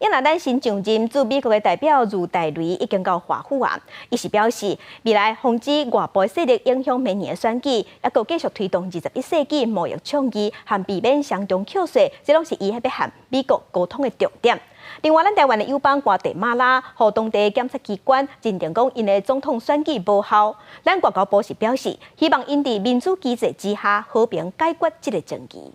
亚拿丹新上任驻美国的代表如大雷已经到华府啊，伊是表示未来防止外部势力影响明年的选举，也佮继续推动21世纪贸易倡议和避免双重扣税，这拢是伊要和美国沟通的重点。另外，咱台湾的友邦瓜地马拉，和当地检察机关认定讲因的总统选举无效，咱外交部是表示，希望因伫民主机制之下和平解决这个争议。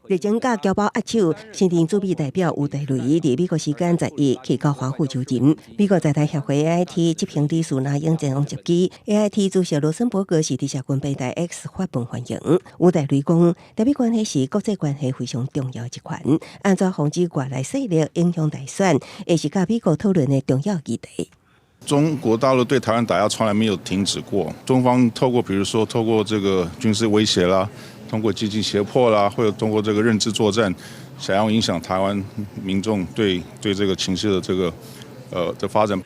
历经甲交保握手，新任驻美代表吴大雷伫美国时间11去到华府就任。美国在台协会 AIT 执行理事那英前往接机 ，AIT 主席罗森伯格是伫社群平台 X 发文欢迎。吴大雷讲，台美关系是国际关系非常重要一环，安怎防止外来势力影响大选，也是甲美国讨论的重要议题。中国大陆对台湾打压从来没有停止过，中方透过透过这个军事威胁啦。通过积极胁迫啦，或者通过这个认知作战，想要影响台湾民众对这个情势的的发展。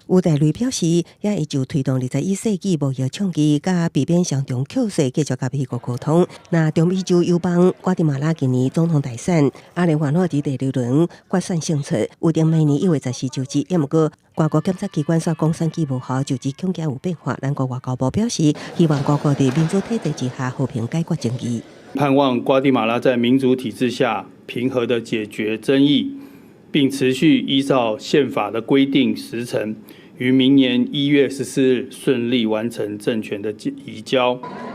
吴大雷表示，也会就推动21世纪贸易倡议，甲避免双重扣税，继续甲美国沟通。那中美洲友邦瓜地马拉今年总统大选，阿联酋伫第6轮决选胜出，预定明年1月14就职。也毋过，外国检察机关说讲选举无效，就职恐惊有变化。咱国外交部表示，希望各国伫民主体制之下和平解决争议。盼望瓜地马拉在民主体制下平和地解决争议，并持续依照宪法的规定时程，于明年1月14日顺利完成政权的移交。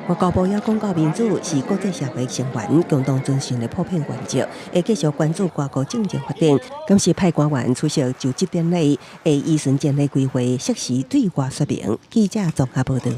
外交部也公告，民主是国际社会成员共同遵循的普遍原则，会继续关注外国政治发展。今时派官员出席就职典礼，会依循建立规划，适时对外说明。记者综合报道。